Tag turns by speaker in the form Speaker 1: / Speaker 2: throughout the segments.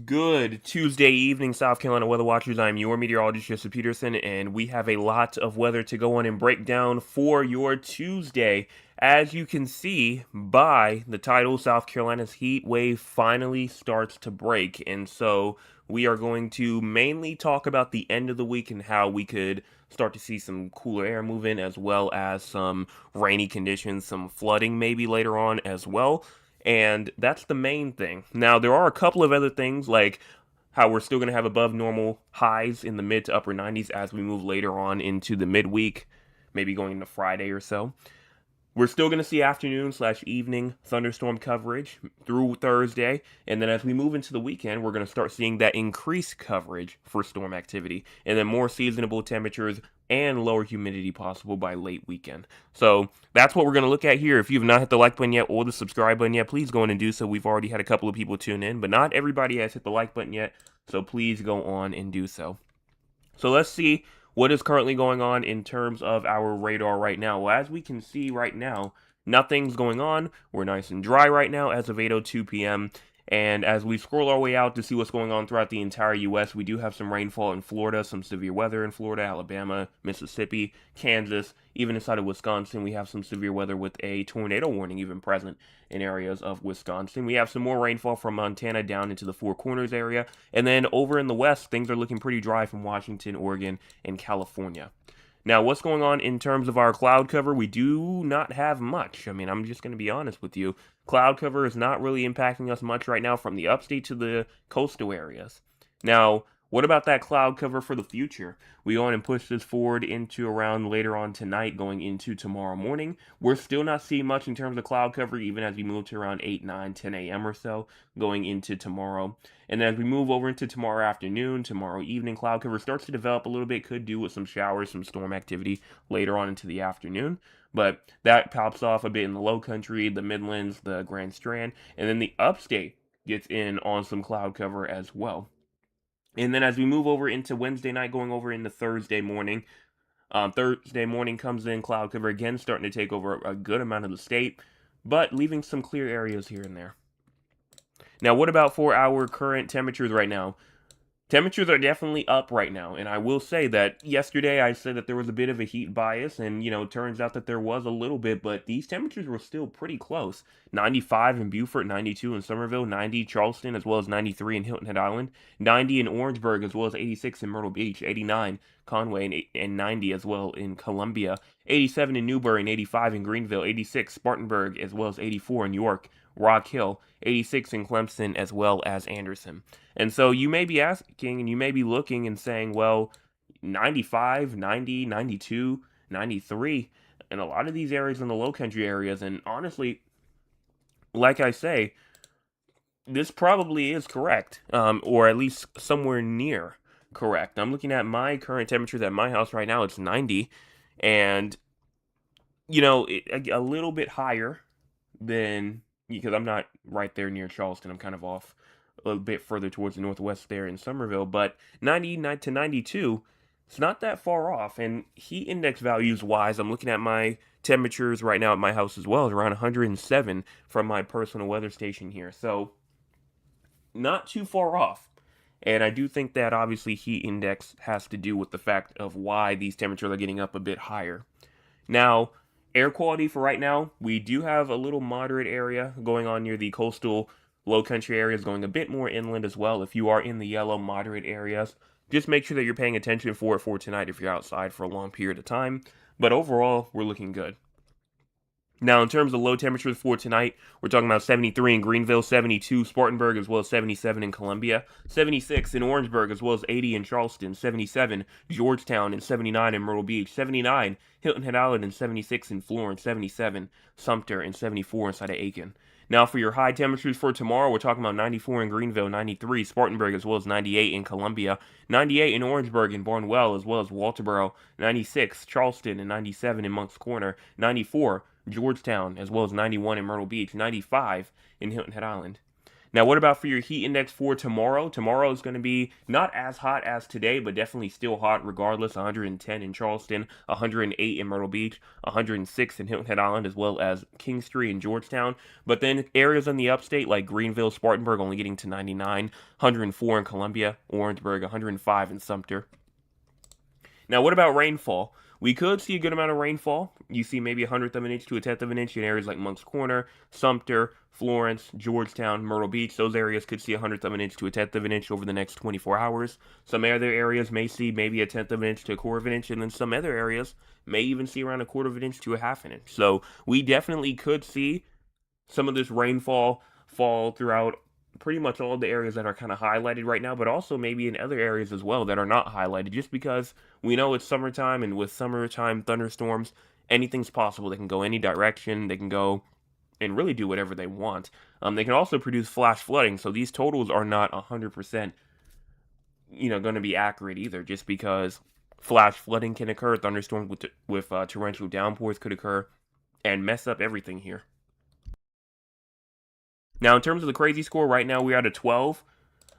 Speaker 1: Good Tuesday evening, South Carolina weather watchers. I'm your meteorologist, Joseph Peterson, and we have a lot of weather to go on and break down for your Tuesday. As you can see by the title, South Carolina's heat wave finally starts to break. And so we are going to mainly talk about the end of the week and how we could start to see some cooler air move in, as well as some rainy conditions, some flooding maybe later on as well. And that's the main thing. Now, there are a couple of other things, like how we're still going to have above normal highs in the mid to upper 90s as we move later on into the midweek, maybe going into Friday or so. We're still going to see afternoon slash evening thunderstorm coverage through Thursday. And then as we move into the weekend, we're going to start seeing that increased coverage for storm activity. And then more seasonable temperatures and lower humidity possible by late weekend. So that's what we're going to look at here. If you've not hit the like button yet or the subscribe button yet, please go in and do so. We've already had a couple of people tune in, but not everybody has hit the like button yet. So please go on and do so. So let's see what is currently going on in terms of our radar right now. Well, as we can see right now, nothing's going on. We're nice and dry right now as of 8:02 p.m. And as we scroll our way out to see what's going on throughout the entire U.S., we do have some rainfall in Florida, some severe weather in Florida, Alabama, Mississippi, Kansas, even inside of Wisconsin. We have some severe weather with a tornado warning even present in areas of Wisconsin. We have some more rainfall from Montana down into the Four Corners area. And then over in the west, things are looking pretty dry from Washington, Oregon, and California. Now, what's going on in terms of our cloud cover? We do not have much. I mean, I'm just going to be honest with you. Cloud cover is not really impacting us much right now from the upstate to the coastal areas. Now, what about that cloud cover for the future? We go on and push this forward into around later on tonight, going into tomorrow morning. We're still not seeing much in terms of cloud cover, even as we move to around 8, 9, 10 a.m. or so, going into tomorrow. And then as we move over into tomorrow afternoon, tomorrow evening, cloud cover starts to develop a little bit. Could do with some showers, some storm activity later on into the afternoon. But that pops off a bit in the low country, the Midlands, the Grand Strand, and then the upstate gets in on some cloud cover as well. And then as we move over into Wednesday night, going over into Thursday morning comes in cloud cover again, starting to take over a good amount of the state, but leaving some clear areas here and there. Now, what about for our current temperatures right now? Temperatures are definitely up right now, and I will say that yesterday I said that there was a bit of a heat bias, and turns out that there was a little bit, but these temperatures were still pretty close. 95 in Beaufort, 92 in Somerville, 90 Charleston, as well as 93 in Hilton Head Island, 90 in Orangeburg, as well as 86 in Myrtle Beach, 89 Conway, and 90 as well in Columbia, 87 in Newberry, and 85 in Greenville, 86 Spartanburg, as well as 84 in York, Rock Hill, 86 in Clemson, as well as Anderson. And so you may be asking and you may be looking and saying, well, 95, 90, 92, 93, and a lot of these areas in the low country areas. And honestly, like I say, this probably is correct, or at least somewhere near correct. I'm looking at my current temperatures at my house right now. It's 90, and a little bit higher than, because I'm not right there near Charleston. I'm kind of off a little bit further towards the northwest there in Somerville, but 99 to 92, it's not that far off. And heat index values wise, I'm looking at my temperatures right now at my house as well, is around 107 from my personal weather station here. So not too far off. And I do think that obviously heat index has to do with the fact of why these temperatures are getting up a bit higher. Now, air quality for right now, we do have a little moderate area going on near the coastal low country areas, going a bit more inland as well. If you are in the yellow moderate areas, just make sure that you're paying attention for it for tonight if you're outside for a long period of time. But overall, we're looking good. Now, in terms of low temperatures for tonight, we're talking about 73 in Greenville, 72 Spartanburg, as well as 77 in Columbia, 76 in Orangeburg, as well as 80 in Charleston, 77 Georgetown, and 79 in Myrtle Beach, 79 Hilton Head Island, and 76 in Florence, 77 Sumter, and 74 inside of Aiken. Now, for your high temperatures for tomorrow, we're talking about 94 in Greenville, 93 Spartanburg, as well as 98 in Columbia, 98 in Orangeburg and Barnwell, as well as Walterboro, 96 Charleston, and 97 in Moncks Corner, 94 Georgetown, as well as 91 in Myrtle Beach, 95 in Hilton Head Island. Now, what about for your heat index for tomorrow? Tomorrow is going to be not as hot as today, but definitely still hot regardless. 110 in Charleston, 108 in Myrtle Beach, 106 in Hilton Head Island, as well as Kingstree and Georgetown. But then areas in the upstate like Greenville, Spartanburg only getting to 99, 104 in Columbia, Orangeburg, 105 in Sumter. Now, what about rainfall? We could see a good amount of rainfall. You see maybe 100th of an inch to a 10th of an inch in areas like Moncks Corner, Sumter, Florence, Georgetown, Myrtle Beach. Those areas could see 100th of an inch to a 10th of an inch over the next 24 hours. Some other areas may see maybe a 10th of an inch to a quarter of an inch, and then some other areas may even see around a quarter of an inch to a half an inch. So we definitely could see some of this rainfall fall throughout pretty much all the areas that are kind of highlighted right now, but also maybe in other areas as well that are not highlighted, just because we know it's summertime, and with summertime thunderstorms, anything's possible. They can go any direction, they can go and really do whatever they want. They can also produce flash flooding, so these totals are not 100%, going to be accurate either, just because flash flooding can occur, thunderstorms with torrential downpours could occur, and mess up everything here. Now, in terms of the crazy score, right now we're at a 12.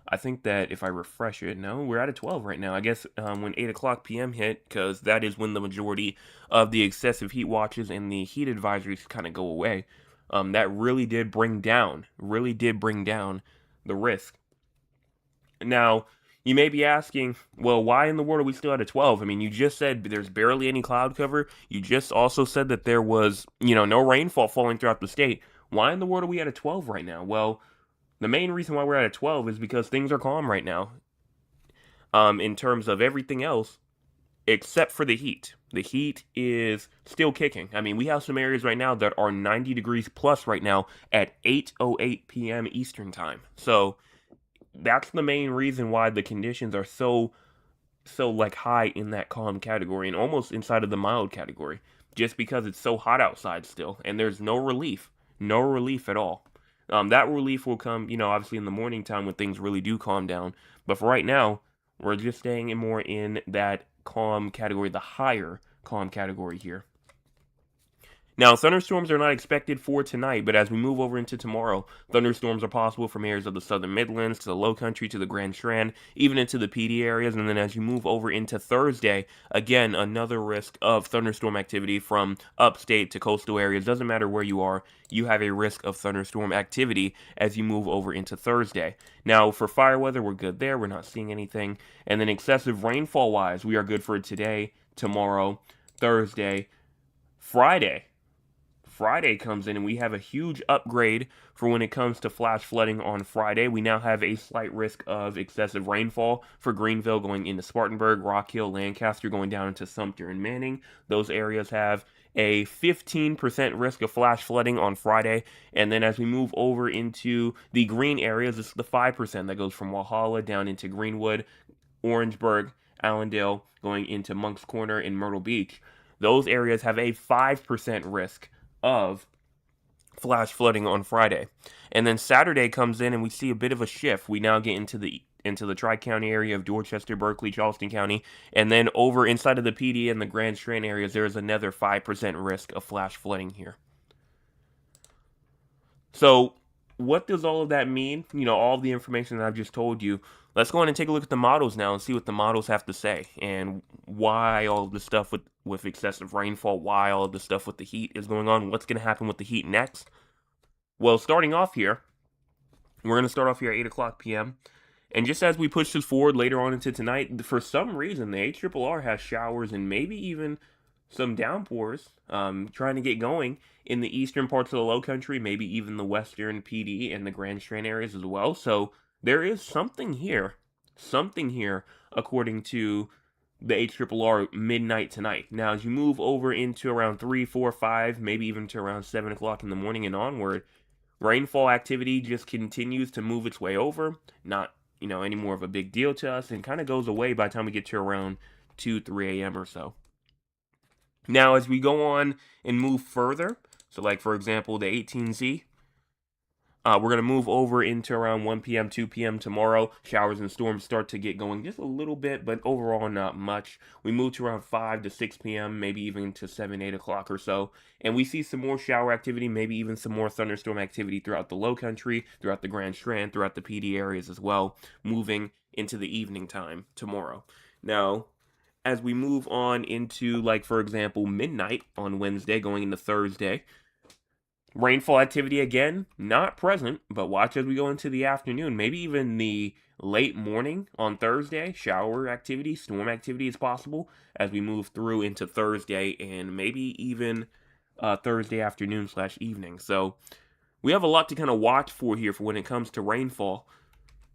Speaker 1: I think that if I refresh it, no, we're at a 12 right now. I guess when 8 o'clock p.m. hit, because that is when the majority of the excessive heat watches and the heat advisories kind of go away, that really did bring down the risk. Now, you may be asking, well, why in the world are we still at a 12? I mean, you just said there's barely any cloud cover. You just also said that there was, no rainfall falling throughout the state. Why in the world are we at a 12 right now? Well, the main reason why we're at a 12 is because things are calm right now. In terms of everything else, except for the heat. The heat is still kicking. I mean, we have some areas right now that are 90 degrees plus right now at 8:08 p.m. Eastern time. So that's the main reason why the conditions are so like high in that calm category and almost inside of the mild category, just because it's so hot outside still, and there's no relief at all. That relief will come, obviously in the morning time when things really do calm down. But for right now, we're just staying more in that calm category, the higher calm category here. Now, thunderstorms are not expected for tonight, but as we move over into tomorrow, thunderstorms are possible from areas of the southern Midlands to the Low Country to the Grand Strand, even into the PD areas. And then as you move over into Thursday, again, another risk of thunderstorm activity from upstate to coastal areas. Doesn't matter where you are, you have a risk of thunderstorm activity as you move over into Thursday. Now, for fire weather, we're good there. We're not seeing anything. And then excessive rainfall wise, we are good for today, tomorrow, Thursday, Friday. Friday comes in and we have a huge upgrade for when it comes to flash flooding on Friday. We now have a slight risk of excessive rainfall for Greenville going into Spartanburg, Rock Hill, Lancaster going down into Sumter and Manning. Those areas have a 15% risk of flash flooding on Friday. And then as we move over into the green areas, this is the 5% that goes from Walhalla down into Greenwood, Orangeburg, Allendale, going into Moncks Corner and Myrtle Beach. Those areas have a 5% risk of flash flooding on Friday. And then Saturday comes in and we see a bit of a shift. We now get into the Tri-County area of Dorchester, Berkeley, Charleston County, and then over inside of the PD and the Grand Strand areas, there is another 5% risk of flash flooding here. So what does all of that mean? All of the information that I've just told you. Let's go on and take a look at the models now and see what the models have to say and why all of the stuff with excessive rainfall, why all of the stuff with the heat is going on, what's going to happen with the heat next. Well, starting off here, we're going to start off here at 8 o'clock p.m. And just as we push this forward later on into tonight, for some reason, the HRRR has showers and maybe even some downpours trying to get going in the eastern parts of the Low Country, maybe even the western PD and the Grand Strand areas as well. So there is something here according to the HRRR midnight tonight. Now, as you move over into around 3, 4, 5, maybe even to around 7 o'clock in the morning and onward, rainfall activity just continues to move its way over. Not, any more of a big deal to us, and kind of goes away by the time we get to around 2, 3 a.m. or so. Now, as we go on and move further, so like, for example, the 18Z, We're going to move over into around 1 p.m., 2 p.m. tomorrow. Showers and storms start to get going just a little bit, but overall not much. We move to around 5 to 6 p.m., maybe even to 7, 8 o'clock or so. And we see some more shower activity, maybe even some more thunderstorm activity throughout the low country, throughout the Grand Strand, throughout the PD areas as well, moving into the evening time tomorrow. Now, as we move on into, like, for example, midnight on Wednesday going into Thursday, rainfall activity again, not present, but watch as we go into the afternoon, maybe even the late morning on Thursday. Shower activity, storm activity is possible as we move through into Thursday and maybe even Thursday afternoon slash evening. So we have a lot to kind of watch for here for when it comes to rainfall.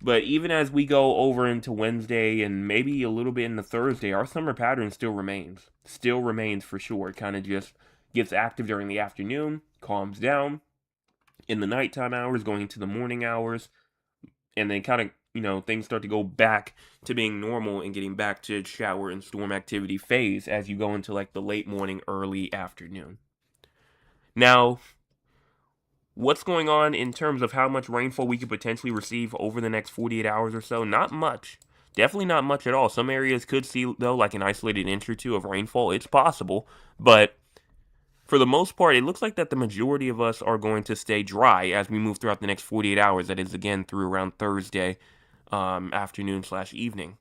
Speaker 1: But even as we go over into Wednesday and maybe a little bit into Thursday, our summer pattern still remains. Still remains for sure. It kind of just gets active during the afternoon, calms down in the nighttime hours, going into the morning hours, and then kind of, things start to go back to being normal and getting back to shower and storm activity phase as you go into like the late morning, early afternoon. Now, what's going on in terms of how much rainfall we could potentially receive over the next 48 hours or so? Not much. Definitely not much at all. Some areas could see, though, like an isolated inch or two of rainfall. It's possible. But for the most part, it looks like that the majority of us are going to stay dry as we move throughout the next 48 hours. That is, again, through around Thursday afternoon slash evening.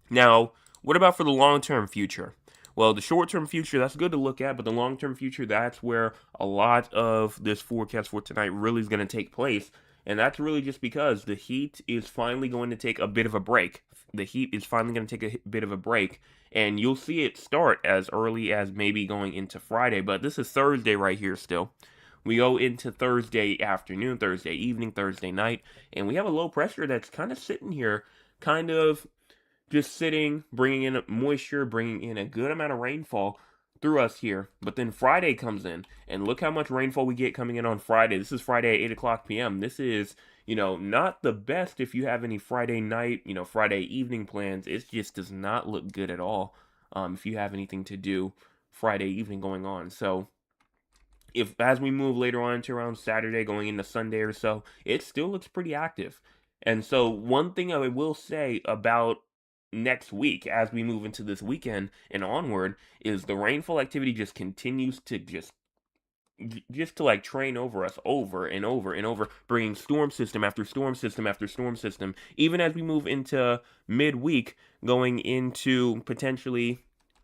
Speaker 1: Now, what about for the long-term future? Well, the short-term future, that's good to look at, but the long-term future, that's where a lot of this forecast for tonight really is going to take place. And that's really just because the heat is finally going to take a bit of a break. The heat is finally going to take a bit of a break. And you'll see it start as early as maybe going into Friday. But this is Thursday right here still. We go into Thursday afternoon, Thursday evening, Thursday night. And we have a low pressure that's kind of sitting here, kind of just sitting, bringing in moisture, bringing in a good amount of rainfall through us here. But then Friday comes in, and look how much rainfall we get coming in on Friday. This is Friday at 8 o'clock p.m. This is, not the best if you have any Friday night, Friday evening plans. It just does not look good at all if you have anything to do Friday evening going on. So, if as we move later on to around Saturday going into Sunday or so, it still looks pretty active. And so one thing I will say about next week as we move into this weekend and onward is the rainfall activity just continues to just to like train over us over and over and over, bringing storm system after storm system after storm system, even as we move into midweek going into potentially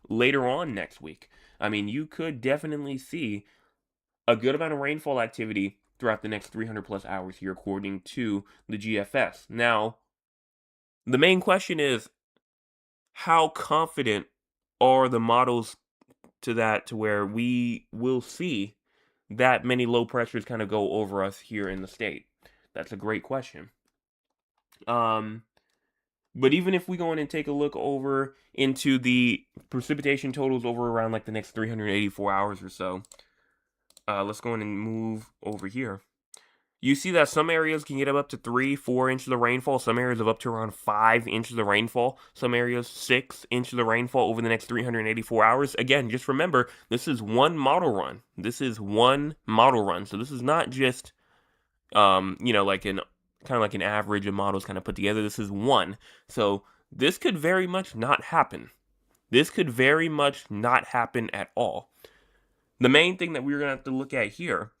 Speaker 1: later on next week. I mean, you could definitely see a good amount of rainfall activity throughout the next 300 plus hours here, according to the GFS. Now, the main question is, how confident are the models to where we will see that many low pressures kind of go over us here in the state? That's a great question. But even if we go in and take a look over into the precipitation totals over around like the next 384 hours or so, let's go in and move over here. You see that some areas can get up to 3, 4 inches of rainfall. Some areas of up to around 5 inches of rainfall. Some areas 6 inches of rainfall over the next 384 hours. Again, just remember, this is one model run. This is one model run. So this is not just, like an kind of like an average of models kind of put together. This is one. So this could very much not happen. This could very much not happen at all. The main thing that we're going to have to look at here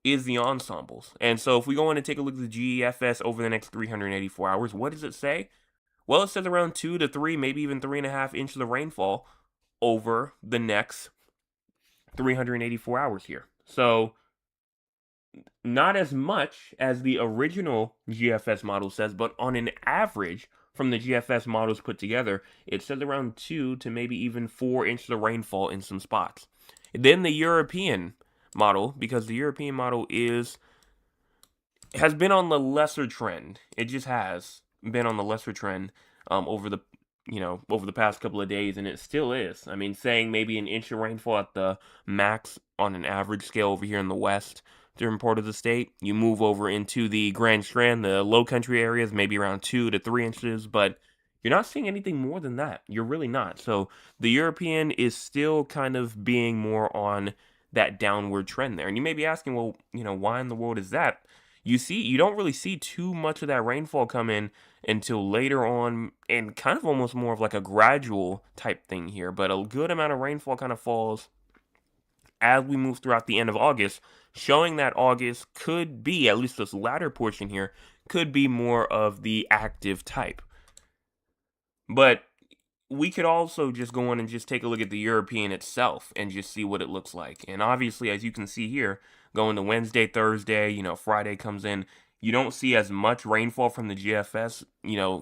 Speaker 1: is the ensembles. And so if we go in and take a look at the GFS over the next 384 hours, what does it say? Well, it says around 2 to 3, maybe even 3.5 inches of rainfall over the next 384 hours here. So not as much as the original GFS model says, but on an average from the GFS models put together, it says around 2 to maybe even 4 inches of rainfall in some spots. Then the European model, because the European model has been on the lesser trend. It just has been on the lesser trend over the past couple of days, and it still is. I mean, saying maybe an inch of rainfall at the max on an average scale over here in the west during part of the state. You move over into the Grand Strand, the low country areas, maybe around 2 to 3 inches, but you're not seeing anything more than that. You're really not. So the European is still kind of being more on that downward trend there. And you may be asking, well, why in the world is that? you don't really see too much of that rainfall come in until later on, and kind of almost more of like a gradual type thing here. But a good amount of rainfall kind of falls as we move throughout the end of August, showing that August could be, at least this latter portion here, could be more of the active type. But we could also just go on and just take a look at the European itself and just see what it looks like. And obviously, as you can see here, going to Wednesday, Thursday, Friday comes in, you don't see as much rainfall from the GFS,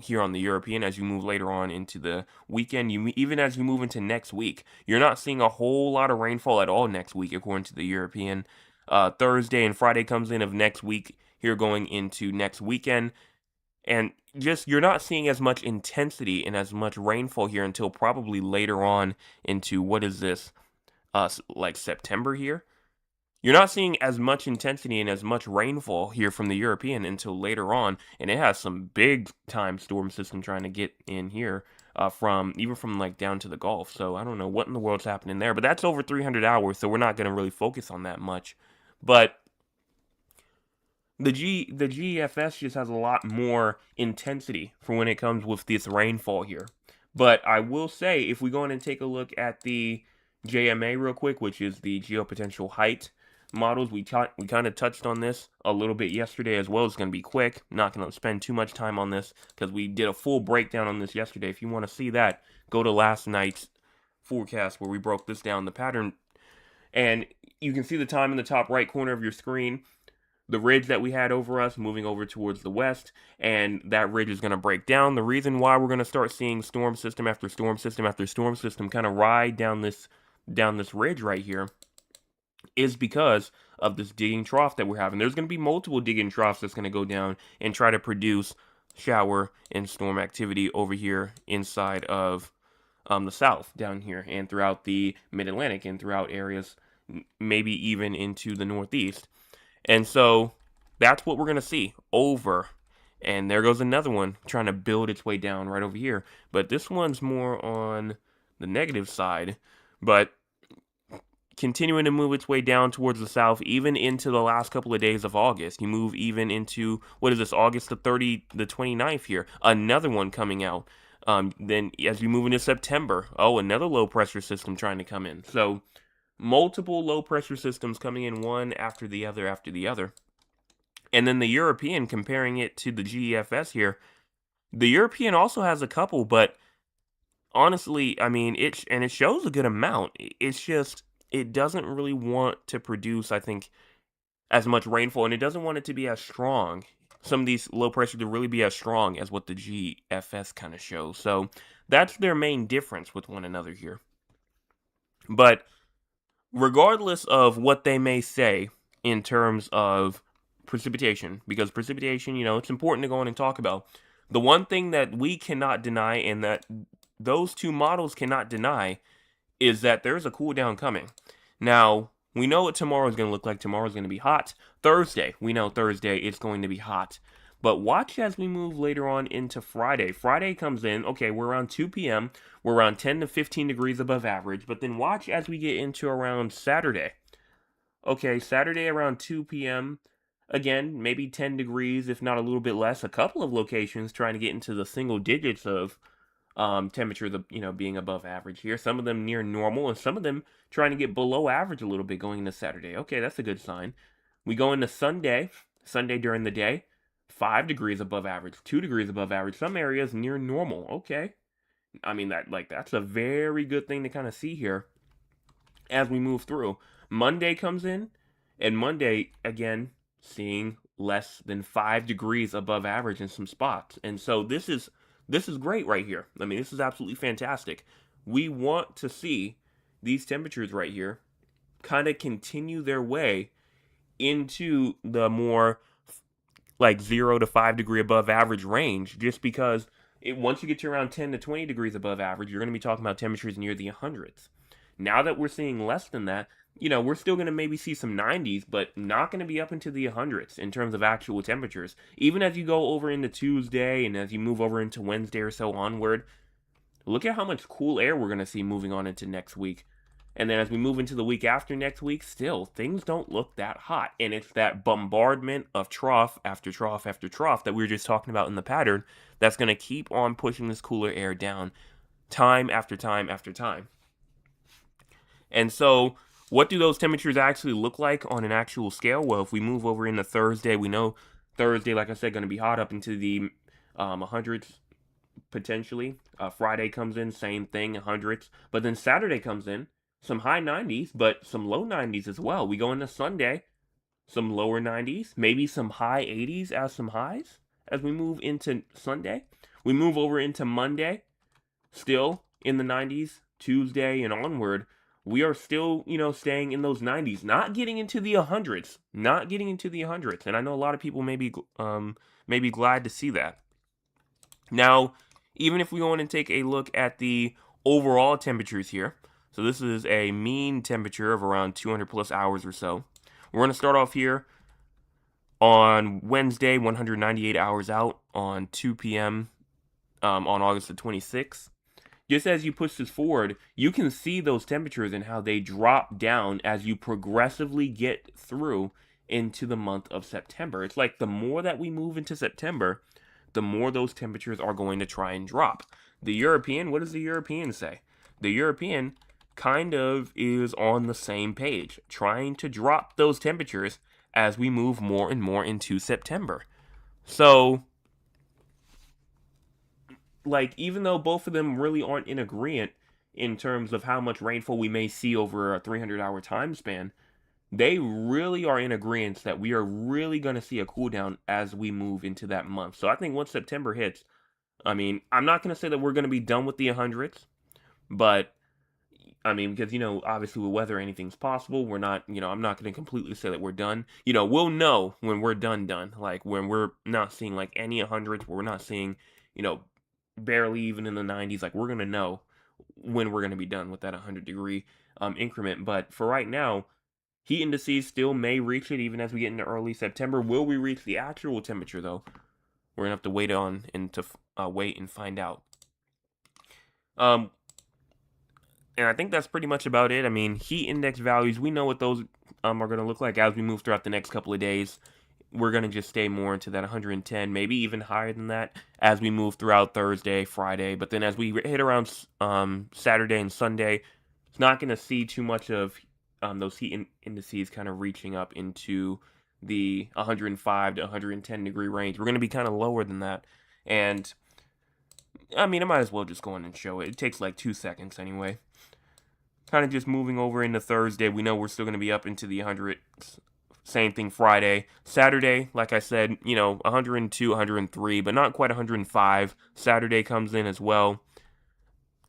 Speaker 1: here on the European as you move later on into the weekend. Even as you move into next week, you're not seeing a whole lot of rainfall at all next week, according to the European. Thursday and Friday comes in of next week here going into next weekend. And just you're not seeing as much intensity and as much rainfall here until probably later on into what is this, like September here. You're not seeing as much intensity and as much rainfall here from the European until later on, and it has some big time storm system trying to get in here, from like down to the Gulf. So I don't know what in the world's happening there, but that's over 300 hours, so we're not going to really focus on that much. But the GFS just has a lot more intensity for when it comes with this rainfall here. But I will say, if we go in and take a look at the JMA real quick, which is the geopotential height models, we kind of touched on this a little bit yesterday as well. It's going to be quick. Not going to spend too much time on this because we did a full breakdown on this yesterday. If you want to see that, go to last night's forecast where we broke this down, the pattern. And you can see the time in the top right corner of your screen, the ridge that we had over us moving over towards the west, and that ridge is going to break down. The reason why we're going to start seeing storm system after storm system after storm system kind of ride down this ridge right here is because of this digging trough that we're having. There's going to be multiple digging troughs that's going to go down and try to produce shower and storm activity over here inside of the south down here and throughout the mid-Atlantic and throughout areas maybe even into the northeast. And so that's what we're going to see over. And there goes another one trying to build its way down right over here. But this one's more on the negative side. But continuing to move its way down towards the south, even into the last couple of days of August. You move even into, what is this, August the 29th here. Another one coming out. Then as you move into September, another low pressure system trying to come in. So multiple low pressure systems coming in one after the other after the other. And then the European, comparing it to the GFS here, the European also has a couple, but honestly, I mean, it shows a good amount. It's just, it doesn't really want to produce, I think, as much rainfall, and it doesn't want it to be as strong. Some of these low pressure to really be as strong as what the GFS kind of shows. So that's their main difference with one another here. But regardless of what they may say in terms of precipitation, because precipitation, it's important to go in and talk about. The one thing that we cannot deny and that those two models cannot deny is that there's a cool down coming. Now, we know what tomorrow is going to look like. Tomorrow is going to be hot. Thursday, we know Thursday it's going to be hot. But watch as we move later on into Friday. Friday comes in, okay, we're around 2 p.m. We're around 10 to 15 degrees above average. But then watch as we get into around Saturday. Okay, Saturday around 2 p.m. Again, maybe 10 degrees, if not a little bit less. A couple of locations trying to get into the single digits of temperature, being above average here. Some of them near normal, and some of them trying to get below average a little bit going into Saturday. Okay, that's a good sign. We go into Sunday during the day, 5 degrees above average, 2 degrees above average. Some areas near normal. Okay, I mean that's a very good thing to kind of see here as we move through. Monday comes in, and Monday again seeing less than 5 degrees above average in some spots, and so this is great right here. I mean, this is absolutely fantastic. We want to see these temperatures right here kind of continue their way into the more like 0 to 5 degree above average range, just because once you get to around 10 to 20 degrees above average, you're going to be talking about temperatures near the hundreds. Now that we're seeing less than that, we're still going to maybe see some 90s, but not going to be up into the hundreds in terms of actual temperatures. Even as you go over into Tuesday and as you move over into Wednesday or so onward, look at how much cool air we're going to see moving on into next week. And then as we move into the week after next week, still things don't look that hot. And it's that bombardment of trough after trough after trough that we were just talking about in the pattern that's going to keep on pushing this cooler air down time after time after time. And so, what do those temperatures actually look like on an actual scale? Well, if we move over into Thursday, we know Thursday, like I said, going to be hot up into the hundreds potentially. Friday comes in, same thing, hundreds. But then Saturday comes in, some high 90s, but some low 90s as well. We go into Sunday, some lower 90s, maybe some high 80s as some highs as we move into Sunday. We move over into Monday, still in the 90s. Tuesday and onward, we are still, staying in those 90s, not getting into the hundreds, not getting into the hundreds. And I know a lot of people may be glad to see that. Now, even if we go in and take a look at the overall temperatures here, so this is a mean temperature of around 200 plus hours or so. We're going to start off here on Wednesday, 198 hours out on 2 p.m. On August the 26th. Just as you push this forward, you can see those temperatures and how they drop down as you progressively get through into the month of September. It's like the more that we move into September, the more those temperatures are going to try and drop. The European, what does the European say? The European kind of is on the same page, trying to drop those temperatures as we move more and more into September. So, like, even though both of them really aren't in agreement in terms of how much rainfall we may see over a 300-hour time span, they really are in agreement that we are really going to see a cool down as we move into that month. So I think once September hits, I mean, I'm not going to say that we're going to be done with the hundreds, but I mean, because, obviously with weather, anything's possible. We're not, I'm not going to completely say that we're done. We'll know when we're done. Like, when we're not seeing, like, any hundreds, we're not seeing, barely even in the 90s. Like, we're going to know when we're going to be done with that 100-degree increment. But for right now, heat indices still may reach it even as we get into early September. Will we reach the actual temperature, though? We're going to have to wait on and to wait and find out. And I think that's pretty much about it. I mean, heat index values, we know what those are going to look like as we move throughout the next couple of days. We're going to just stay more into that 110, maybe even higher than that as we move throughout Thursday, Friday. But then as we hit around Saturday and Sunday, it's not going to see too much of those heat indices kind of reaching up into the 105 to 110 degree range. We're going to be kind of lower than that. And, I mean, I might as well just go in and show it. It takes like 2 seconds anyway. Kind of just moving over into Thursday. We know we're still going to be up into the hundreds. Same thing Friday. Saturday, like I said, 102, 103, but not quite 105. Saturday comes in as well.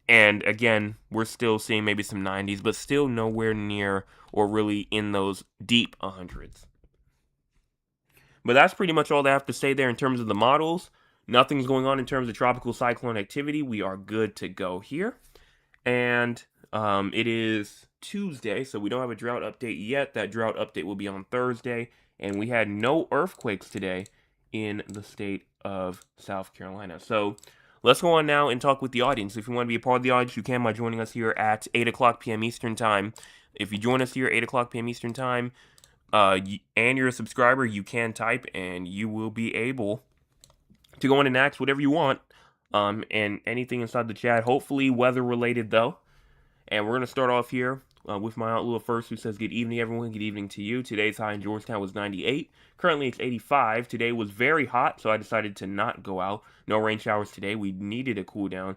Speaker 1: And again, we're still seeing maybe some 90s, but still nowhere near or really in those deep 100s. But that's pretty much all I have to say there in terms of the models. Nothing's going on in terms of tropical cyclone activity. We are good to go here. And it is Tuesday, so we don't have a drought update yet. That drought update will be on Thursday. And we had no earthquakes today in the state of South Carolina. So let's go on now and talk with the audience. If you want to be a part of the audience, you can by joining us here at 8 o'clock p.m. Eastern Time. If you join us here at 8 o'clock p.m. Eastern Time, and you're a subscriber, you can type, and you will be able to go in and ask whatever you want, and anything inside the chat, hopefully weather-related, though. And we're going to start off here with my Aunt Lua first, who says, good evening, everyone. Good evening to you. Today's high in Georgetown was 98. Currently, it's 85. Today was very hot, so I decided to not go out. No rain showers today. We needed a cool down.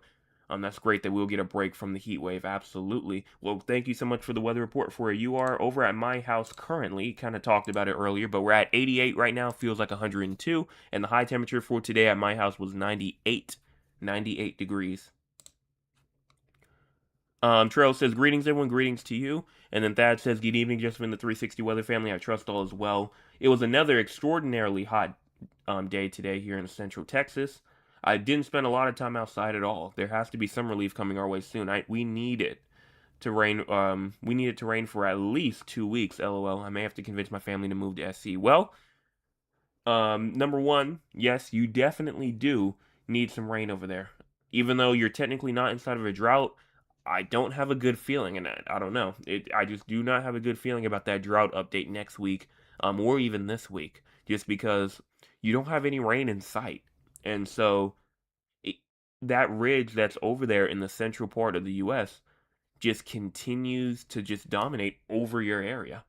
Speaker 1: That's great that we'll get a break from the heat wave. Absolutely. Well, thank you so much for the weather report for where you are. Over at my house currently, kind of talked about it earlier, but we're at 88 right now. Feels like 102. And the high temperature for today at my house was 98. 98 degrees. Trail says, greetings, everyone. Greetings to you. And then Thad says, good evening, gentlemen, the 360 Weather family. I trust all is well. It was another extraordinarily hot day today here in Central Texas. I didn't spend a lot of time outside at all. There has to be some relief coming our way soon. We need it to rain. We need it to rain for at least 2 weeks. LOL. I may have to convince my family to move to SC. Well, number one, yes, you definitely do need some rain over there. Even though you're technically not inside of a drought, I don't have a good feeling, and I don't know. I just do not have a good feeling about that drought update next week, or even this week, just because you don't have any rain in sight, and so it, that ridge that's over there in the central part of the U.S. just continues to just dominate over your area,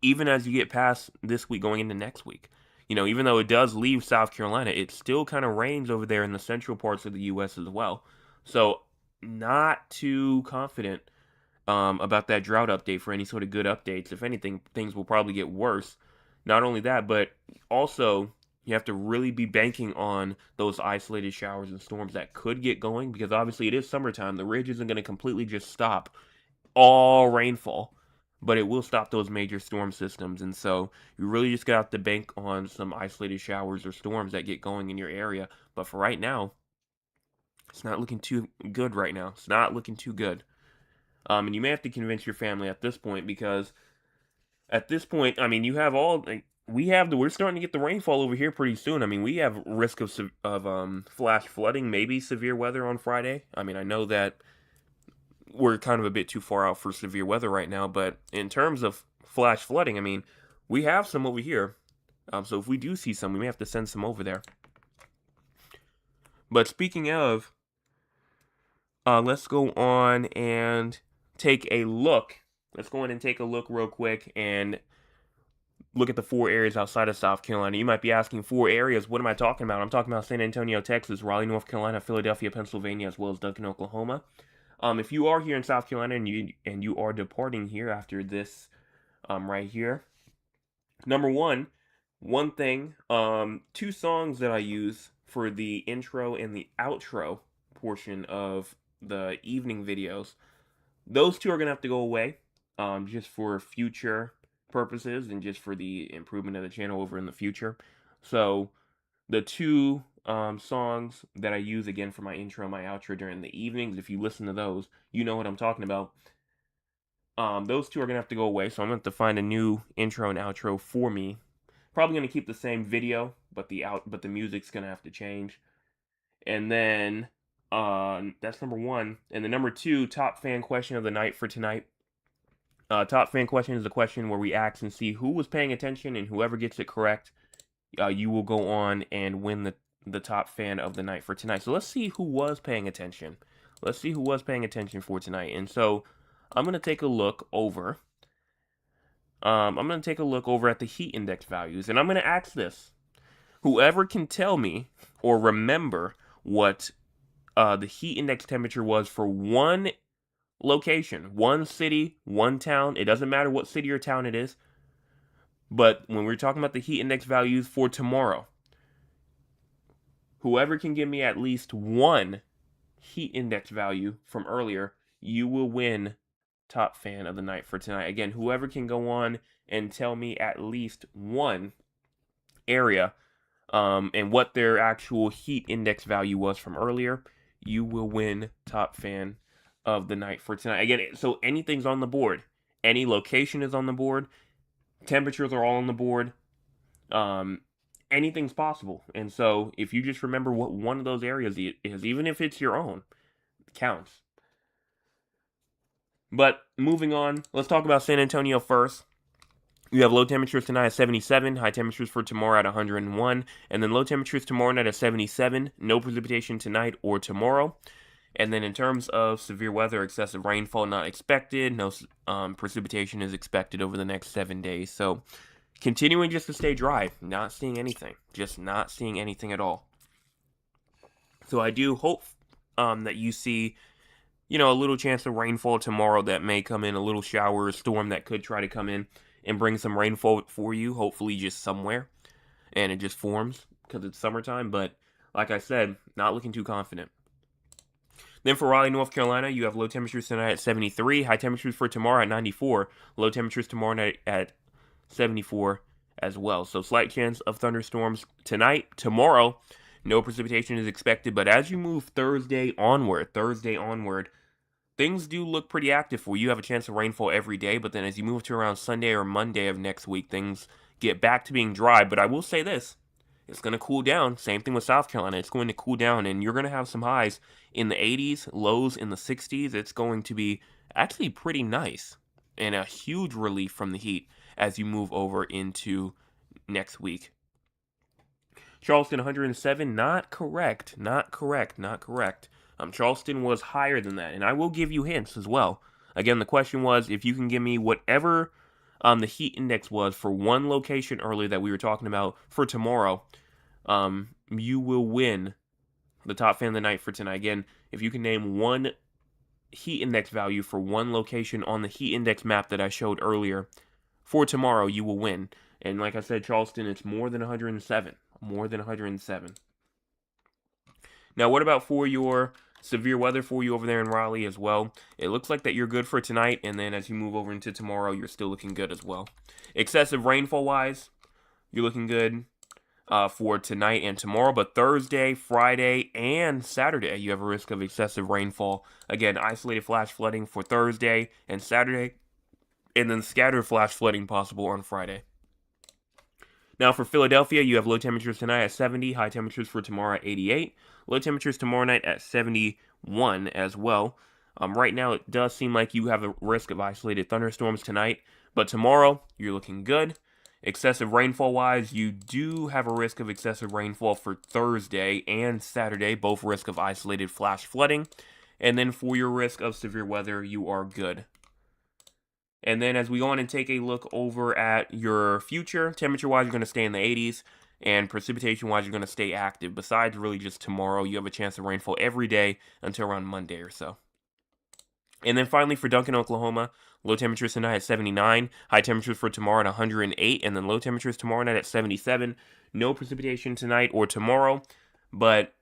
Speaker 1: even as you get past this week going into next week. Even though it does leave South Carolina, it still kind of rains over there in the central parts of the U.S. as well. So, not too confident about that drought update for any sort of good updates. If anything, things will probably get worse. Not only that, but also you have to really be banking on those isolated showers and storms that could get going, because obviously it is summertime. The ridge isn't going to completely just stop all rainfall, but it will stop those major storm systems. And so you really just got to have to bank on some isolated showers or storms that get going in your area. But for right now, it's not looking too good right now. It's not looking too good. And you may have to convince your family at this point, because at this point, I mean, you have all like, we're starting to get the rainfall over here pretty soon. I mean, we have risk of flash flooding, maybe severe weather on Friday. I mean, I know that we're kind of a bit too far out for severe weather right now, but in terms of flash flooding, I mean, we have some over here. So if we do see some, we may have to send some over there. But speaking of, let's go on and take a look. Let's go on and take a look real quick and look at the 4 areas outside of South Carolina. You might be asking, 4 areas, what am I talking about? I'm talking about San Antonio, Texas, Raleigh, North Carolina, Philadelphia, Pennsylvania, as well as Duncan, Oklahoma. If you are here in South Carolina and you are departing here after this, right here, number one thing, 2 songs that I use for the intro and the outro portion of the evening videos, those 2 are gonna have to go away, just for future purposes and just for the improvement of the channel over in the future. So the 2 songs that I use again for my intro and my outro during the evenings, if you listen to those, you know what I'm talking about. Those 2 are gonna have to go away, so I'm gonna have to find a new intro and outro for me. Probably gonna keep the same video, but the music's gonna have to change. And then that's number 1. And the number 2 top fan question of the night for tonight. Top fan question is a question where we ask and see who was paying attention, and whoever gets it correct, you will go on and win the top fan of the night for tonight. So let's see who was paying attention. Let's see who was paying attention for tonight. And so I'm going to take a look over. I'm going to take a look over at the heat index values, and I'm going to ask this. Whoever can tell me or remember what the heat index temperature was for one location, one city, one town. It doesn't matter what city or town it is. But when we're talking about the heat index values for tomorrow, whoever can give me at least one heat index value from earlier, you will win top fan of the night for tonight. Again, whoever can go on and tell me at least one area and what their actual heat index value was from earlier, you will win top fan of the night for tonight. Again, so anything's on the board. Any location is on the board. Temperatures are all on the board. Anything's possible. And so if you just remember what one of those areas is, even if it's your own, it counts. But moving on, let's talk about San Antonio first. You have low temperatures tonight at 77, high temperatures for tomorrow at 101, and then low temperatures tomorrow night at 77, no precipitation tonight or tomorrow. And then in terms of severe weather, excessive rainfall not expected, no precipitation is expected over the next 7 days. So continuing just to stay dry, not seeing anything, just not seeing anything at all. So I do hope that you see, a little chance of rainfall tomorrow that may come in, a little shower or storm that could try to come in and bring some rainfall for you, hopefully just somewhere, and it just forms because it's summertime. But like I said, not looking too confident. Then for Raleigh, North Carolina, you have low temperatures tonight at 73, high temperatures for tomorrow at 94, low temperatures tomorrow night at 74 as well. So slight chance of thunderstorms tonight. Tomorrow, no precipitation is expected, but as you move Thursday onward, things do look pretty active for you. You have a chance of rainfall every day, but then as you move to around Sunday or Monday of next week, things get back to being dry. But I will say this, it's going to cool down. Same thing with South Carolina. It's going to cool down, and you're going to have some highs in the 80s, lows in the 60s. It's going to be actually pretty nice and a huge relief from the heat as you move over into next week. Charleston 107, not correct. Charleston was higher than that, and I will give you hints as well. Again, the question was if you can give me whatever the heat index was for one location earlier that we were talking about for tomorrow, you will win the top fan of the night for tonight. Again, if you can name one heat index value for one location on the heat index map that I showed earlier for tomorrow, you will win. And like I said, Charleston, it's more than 107. More than 107. Now, what about for your severe weather for you over there in Raleigh as well? It looks like that you're good for tonight, and then as you move over into tomorrow, you're still looking good as well. Excessive rainfall-wise, you're looking good for tonight and tomorrow, but Thursday, Friday, and Saturday, you have a risk of excessive rainfall. Again, isolated flash flooding for Thursday and Saturday, and then scattered flash flooding possible on Friday. Now for Philadelphia, you have low temperatures tonight at 70, high temperatures for tomorrow at 88, low temperatures tomorrow night at 71 as well. Right now, it does seem like you have a risk of isolated thunderstorms tonight, but tomorrow, you're looking good. Excessive rainfall-wise, you do have a risk of excessive rainfall for Thursday and Saturday, both risk of isolated flash flooding. And then for your risk of severe weather, you are good. And then as we go on and take a look over at your future, temperature-wise, you're going to stay in the 80s, and precipitation-wise, you're going to stay active. Besides really just tomorrow, you have a chance of rainfall every day until around Monday or so. And then finally for Duncan, Oklahoma, low temperatures tonight at 79, high temperatures for tomorrow at 108, and then low temperatures tomorrow night at 77. No precipitation tonight or tomorrow, but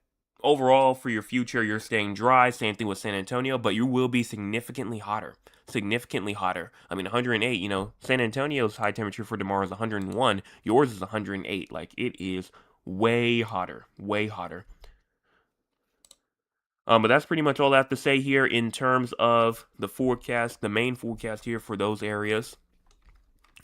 Speaker 1: overall for your future, you're staying dry. Same thing with San Antonio, but you will be significantly hotter. Significantly hotter. I mean, 108, you know, San Antonio's high temperature for tomorrow is 101. Yours is 108. Like, it is way hotter. Way hotter. But that's pretty much all I have to say here in terms of the forecast, the main forecast here for those areas.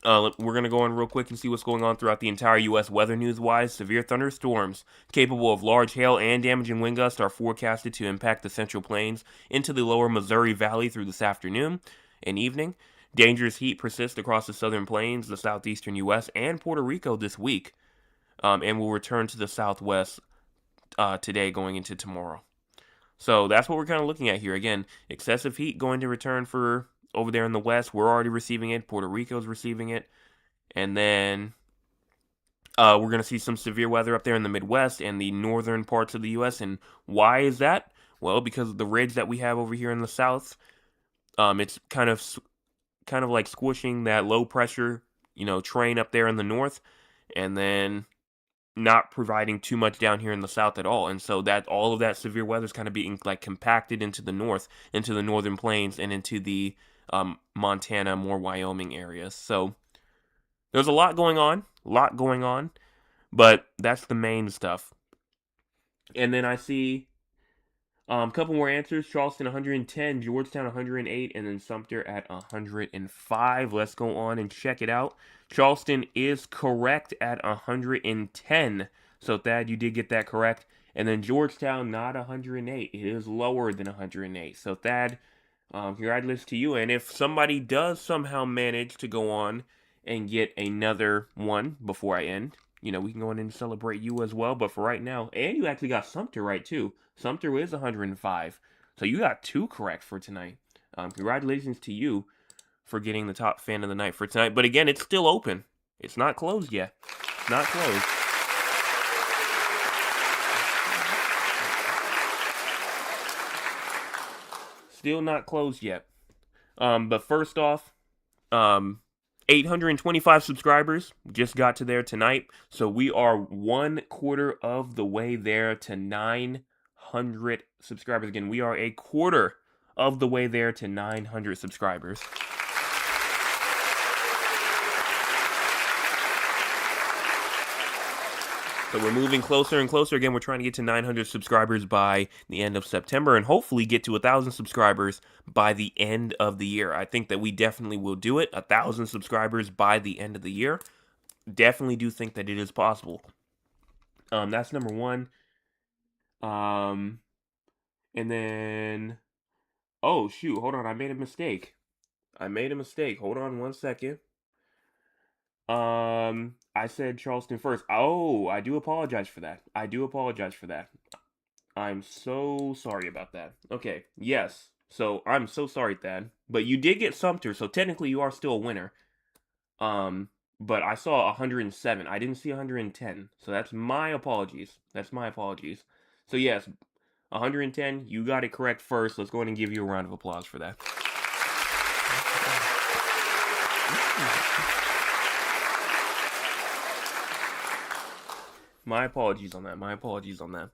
Speaker 1: We're going to go on real quick and see what's going on throughout the entire U.S. weather news-wise. Severe thunderstorms capable of large hail and damaging wind gusts are forecasted to impact the Central Plains into the lower Missouri Valley through this afternoon and evening. Dangerous heat persists across the southern plains, the southeastern U.S., and Puerto Rico this week, and will return to the southwest today going into tomorrow. So that's what we're kind of looking at here. Again, excessive heat going to return for over there in the west. We're already receiving it. Puerto Rico's receiving it. And then we're going to see some severe weather up there in the Midwest and the northern parts of the U.S. And why is that? Well, because of the ridge that we have over here in the south. It's kind of like squishing that low pressure, train up there in the north. And then not providing too much down here in the south at all. And so that all of that severe weather is kind of being like compacted into the north, into the northern plains, and into the Montana, more Wyoming areas. So there's a lot going on, but that's the main stuff. And then I see a couple more answers. Charleston 110, Georgetown 108, and then Sumter at 105. Let's go on and check it out. Charleston is correct at 110. So Thad, you did get that correct. And then Georgetown, not 108. It is lower than 108. So Thad, congratulations to you. And if somebody does somehow manage to go on and get another one before I end, we can go in and celebrate you as well. But for right now, and you actually got Sumter right too. Sumter is 105. So you got 2 correct for tonight. Congratulations to you for getting the top fan of the night for tonight. But again, it's still open. It's not closed yet. It's not closed. Still not closed yet. But first off, 825 subscribers just got to there tonight. So we are 1/4 of the way there to 900 subscribers. Again, we are 1/4 of the way there to 900 subscribers. So we're moving closer and closer. Again, we're trying to get to 900 subscribers by the end of September and hopefully get to 1,000 subscribers by the end of the year. I think that we definitely will do it. 1,000 subscribers by the end of the year. Definitely do think that it is possible. That's number one. Um, and then, oh shoot, hold on, I made a mistake. Hold on one second. I said Charleston first. Oh, I do apologize for that. I'm so sorry about that. Okay, yes. So I'm so sorry, Thad. But you did get Sumter, so technically you are still a winner. But I saw 107. I didn't see 110. So that's my apologies. So yes, 110. You got it correct first. Let's go ahead and give you a round of applause for that. My apologies on that.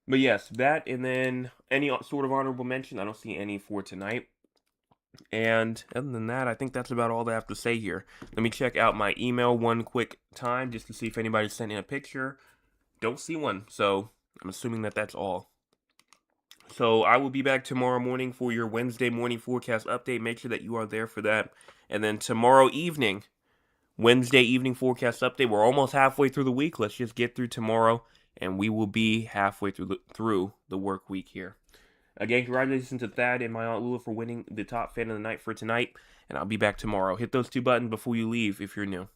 Speaker 1: But yes, that, and then any sort of honorable mention. I don't see any for tonight. And other than that, I think that's about all I have to say here. Let me check out my email one quick time just to see if anybody sent in a picture. Don't see one, so I'm assuming that that's all. So I will be back tomorrow morning for your Wednesday morning forecast update. Make sure that you are there for that. And then tomorrow evening, Wednesday evening forecast update. We're almost halfway through the week. Let's just get through tomorrow, and we will be halfway through the work week here. Again, congratulations to Thad and my Aunt Lula for winning the top fan of the night for tonight, and I'll be back tomorrow. Hit those 2 buttons before you leave if you're new.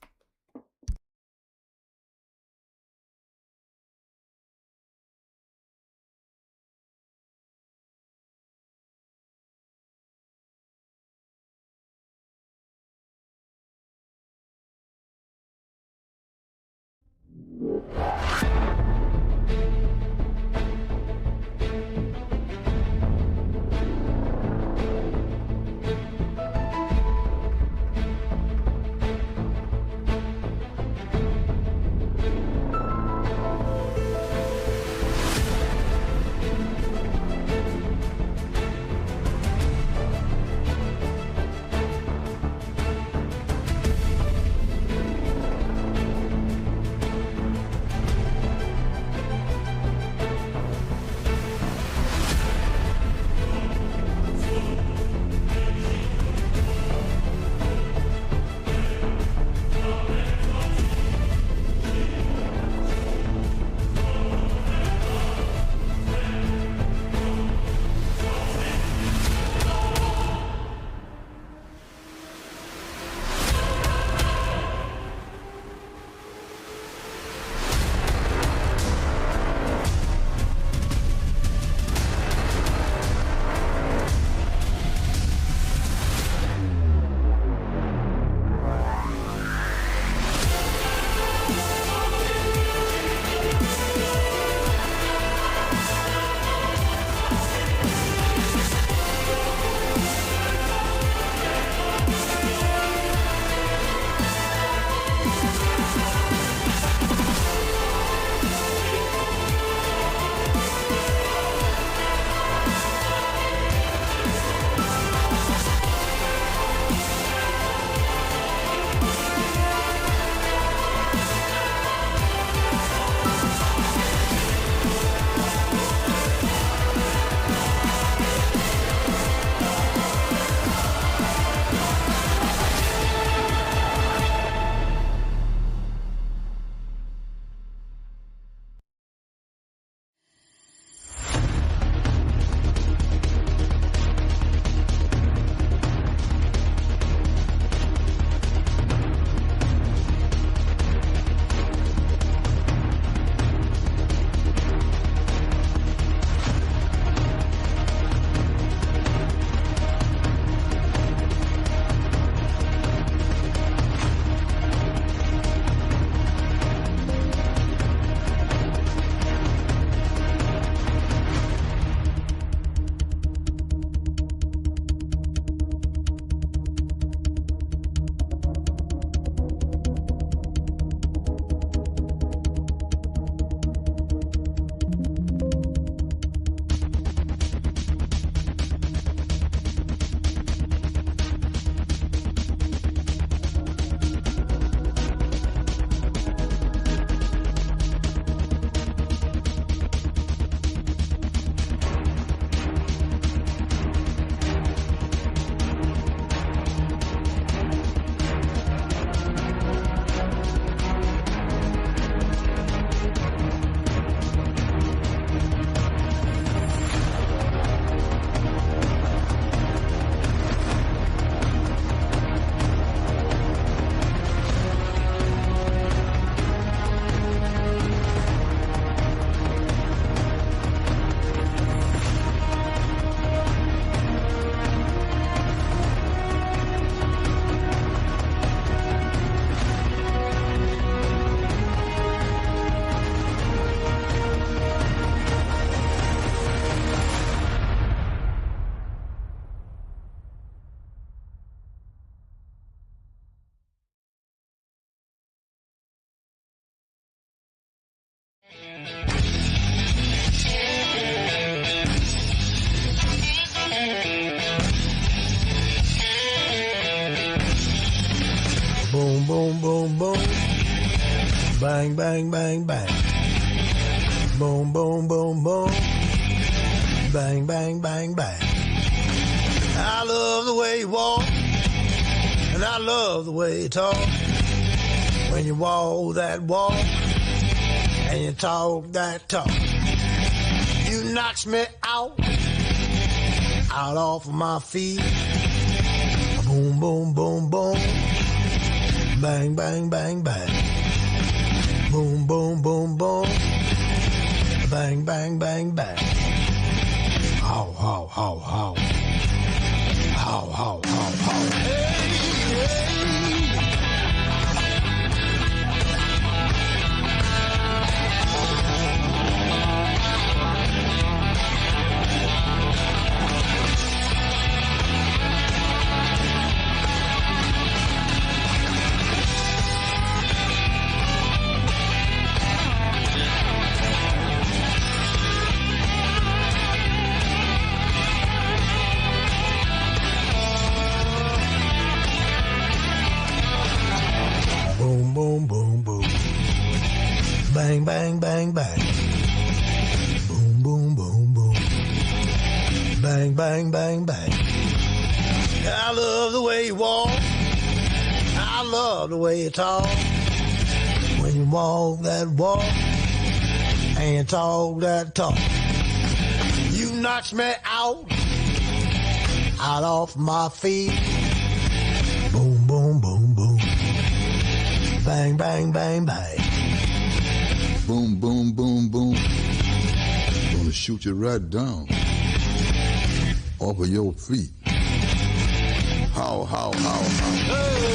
Speaker 2: Boom, boom, boom, boom. Bang, bang, bang, bang. Boom, boom, boom, boom. Bang, bang, bang, bang. I love the way you walk, and I love the way you talk. When you walk that walk, and you talk that talk. You knocks me out off of my feet. Boom, boom, boom, boom. Bang, bang, bang, bang. Boom, boom, boom, boom. Bang, bang, bang, bang. How, how, how, how. How, how, how, how. Hey, hey. Boom, boom, boom, boom. Bang, bang, bang, bang. Boom, boom, boom, boom. Bang, bang, bang, bang. I love the way you walk. I love the way you talk. When you walk that walk and you talk that talk. You knocks me out off my feet. Boom, boom, boom, boom. Bang, bang, bang, bang.
Speaker 3: Boom, boom, boom, boom. Gonna shoot you right down off of your feet. How, how, how.
Speaker 2: Hey.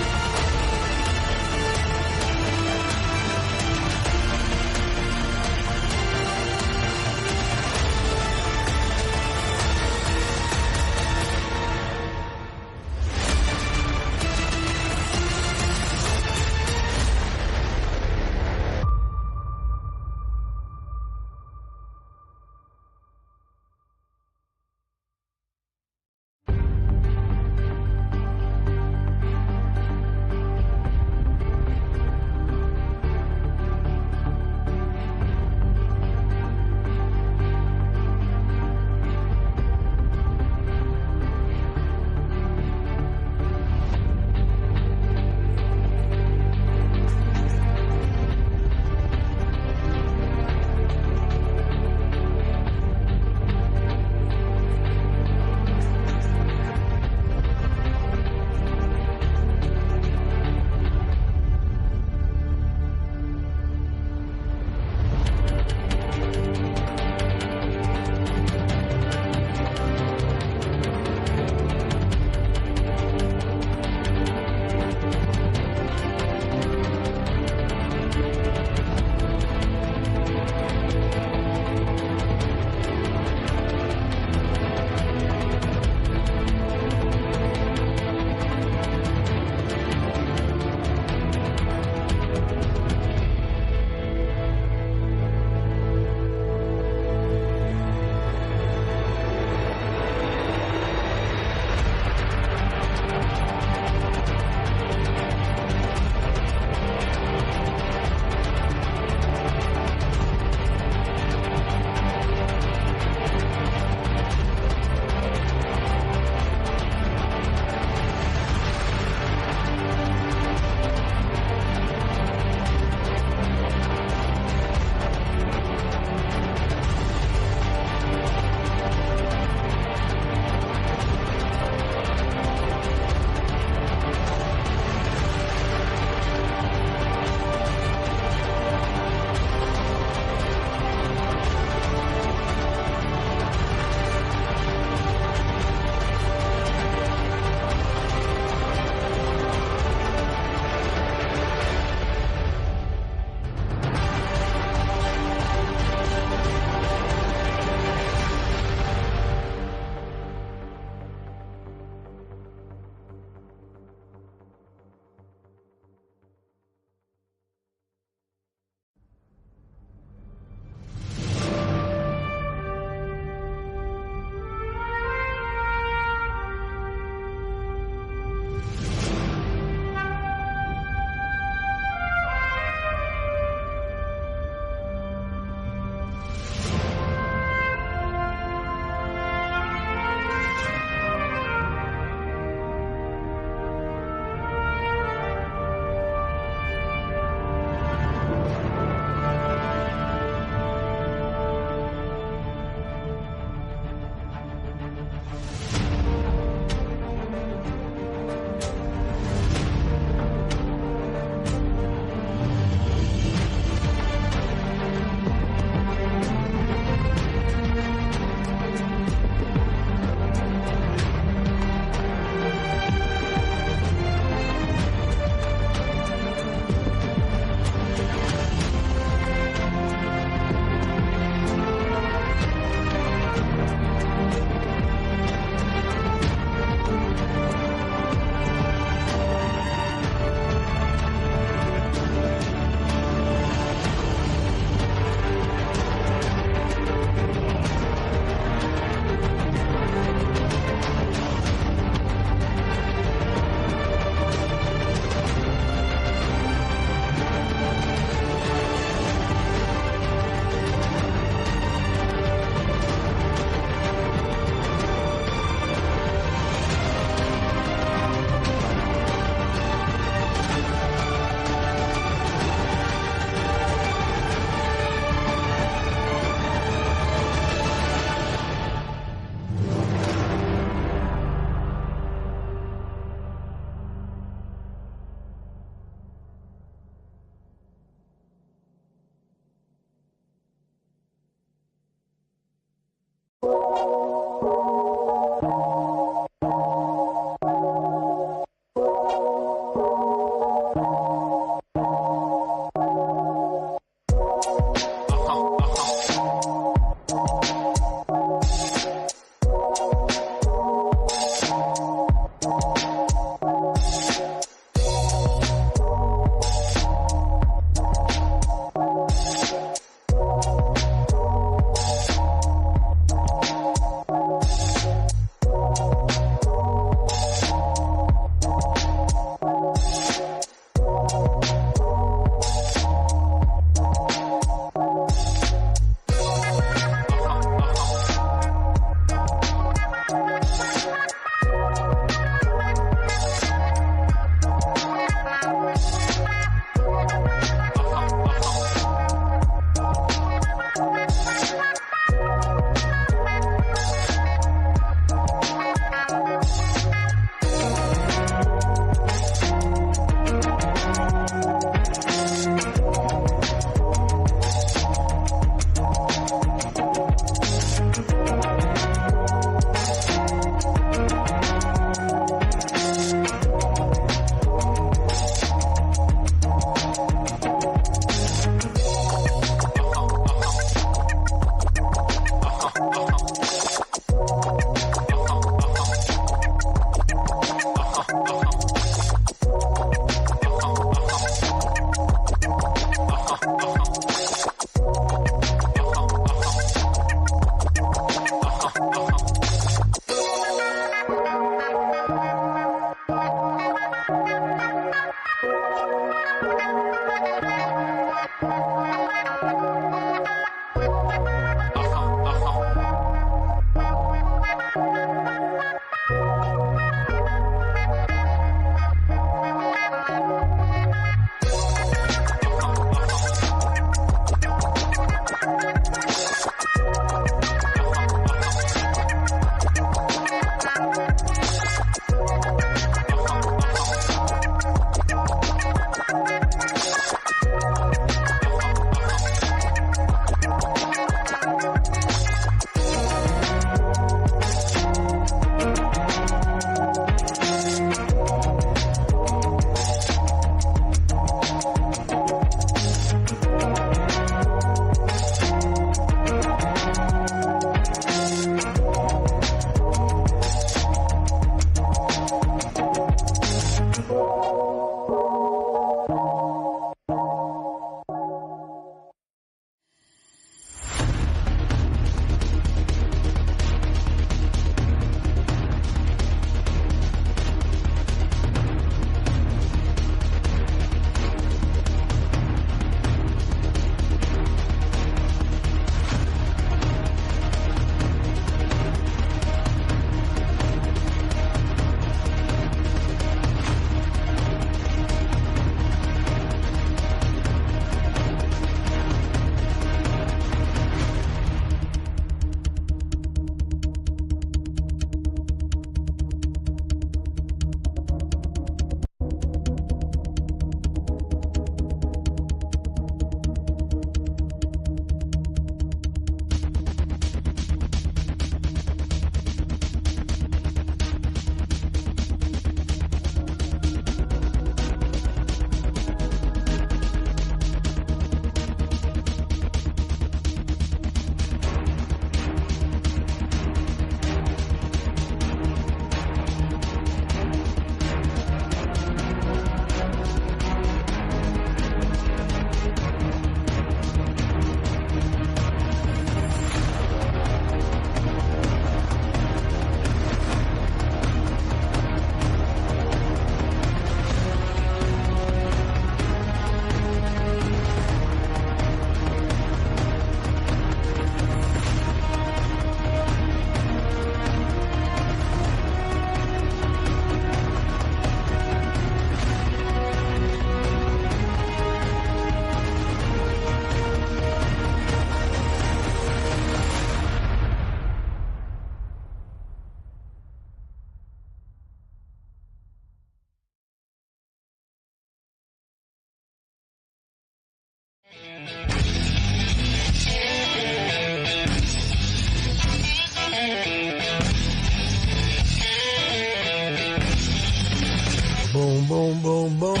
Speaker 2: Boom, boom, boom, boom.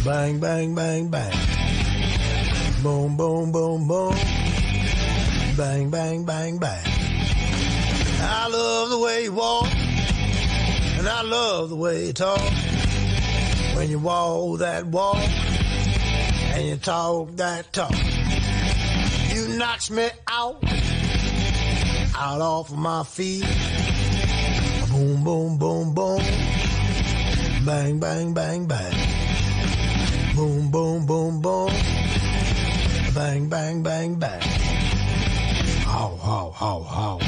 Speaker 2: Bang, bang, bang, bang. Boom, boom, boom, boom. Bang, bang, bang, bang. I love the way you walk, and I love the way you talk. When you walk that walk, and you talk that talk. You knocks me out off of my feet. Boom, boom, boom, boom. Bang, bang, bang, bang. Boom, boom, boom, boom. Bang, bang, bang, bang. How, how, how, how.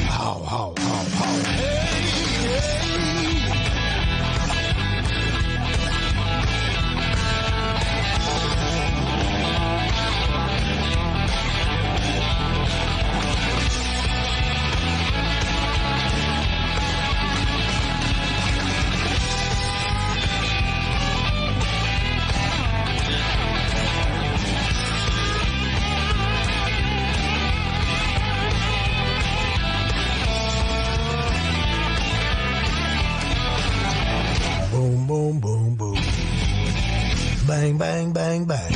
Speaker 2: How, how, how, how. Hey, hey. Boom, boom, boom, boom. Bang, bang, bang, bang.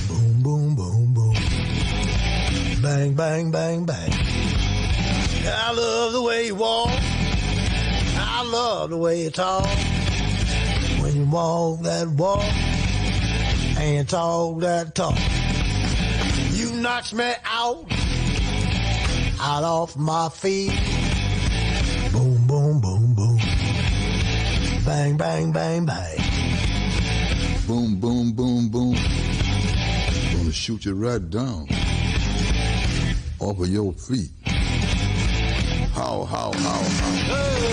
Speaker 2: Boom, boom, boom, boom. Bang, bang, bang, bang. I love the way you walk. I love the way you talk. When you walk that walk and you talk that talk. You knocks me out off my feet. Boom, boom, boom, boom. Bang, bang, bang, bang.
Speaker 3: Boom, boom, boom, boom. Gonna shoot you right down off of your feet. How, how, how, how.
Speaker 2: Hey.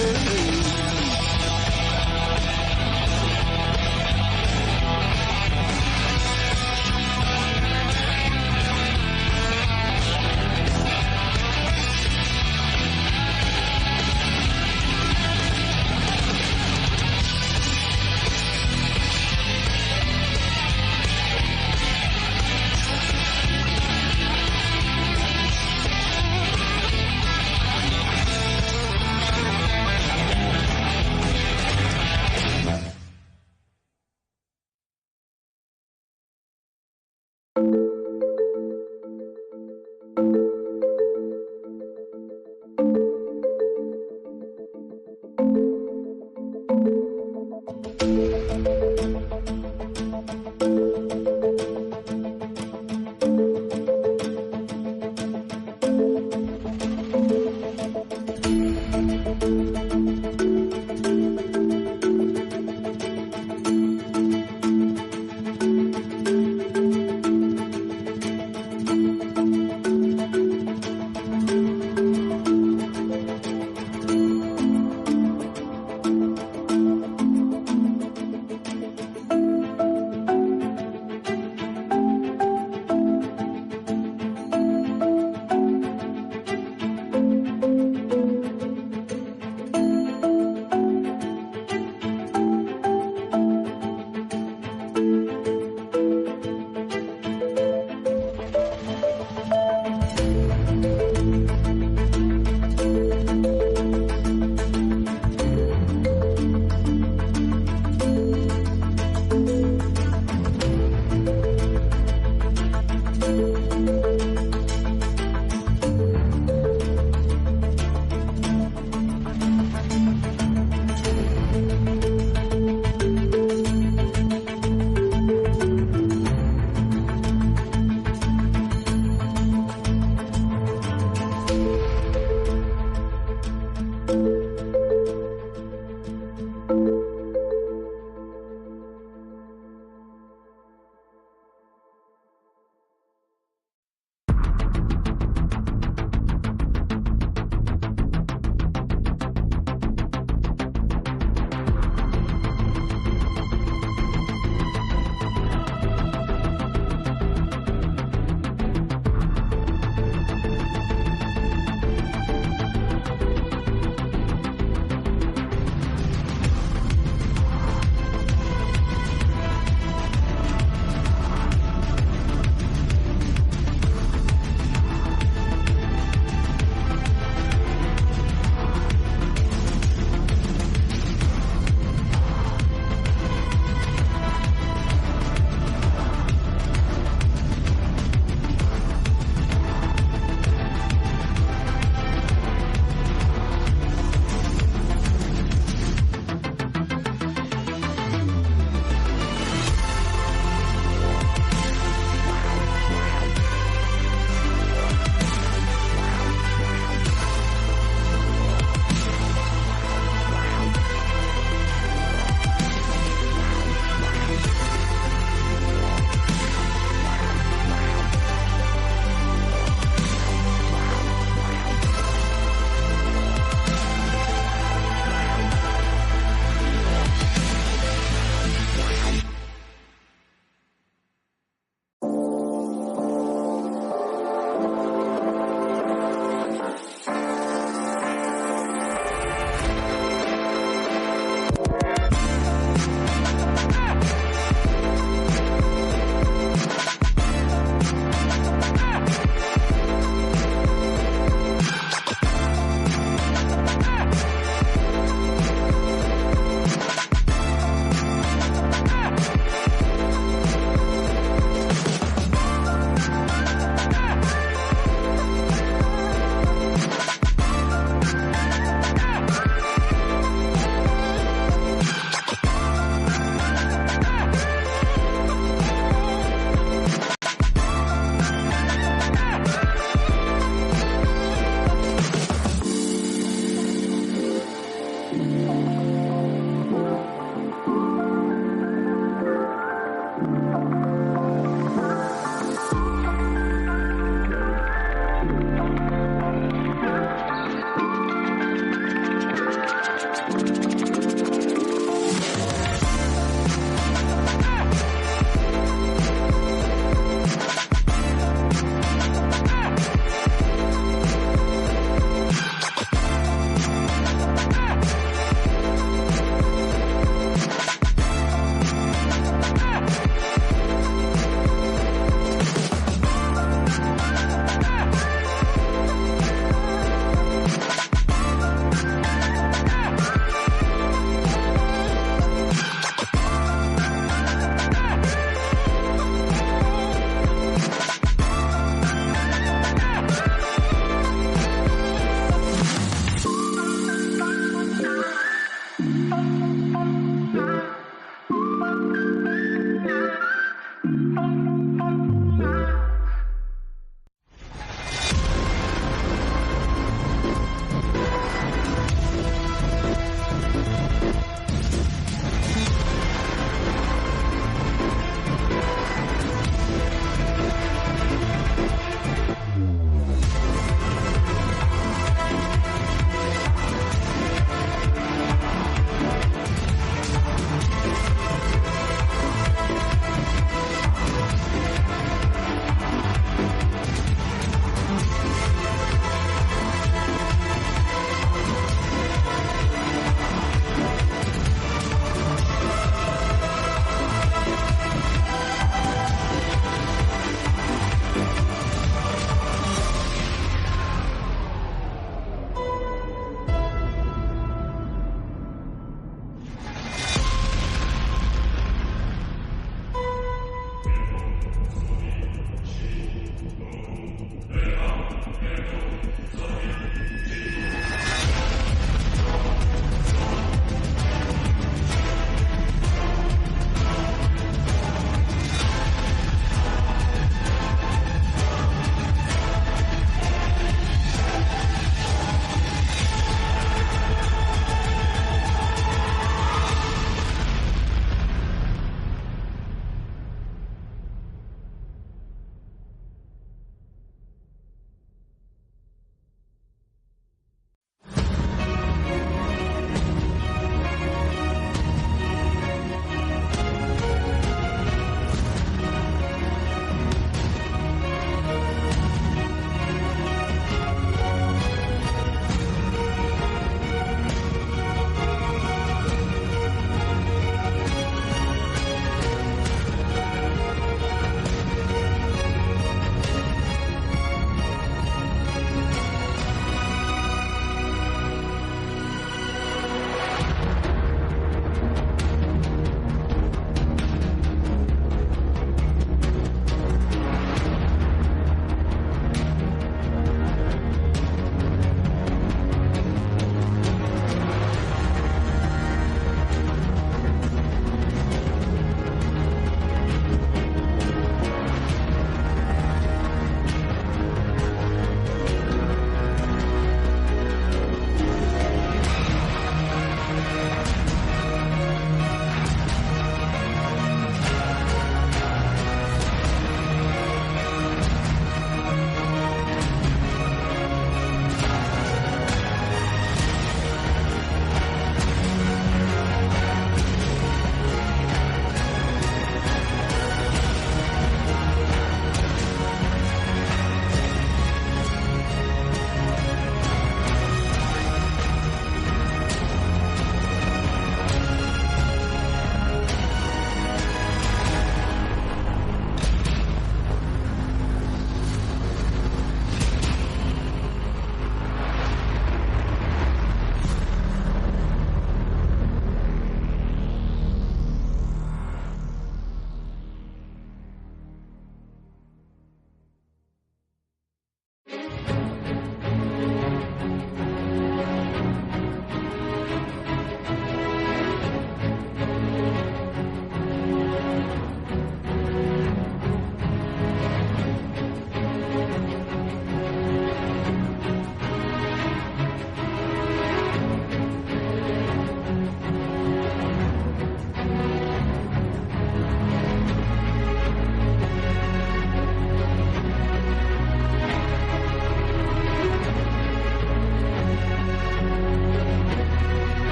Speaker 3: you.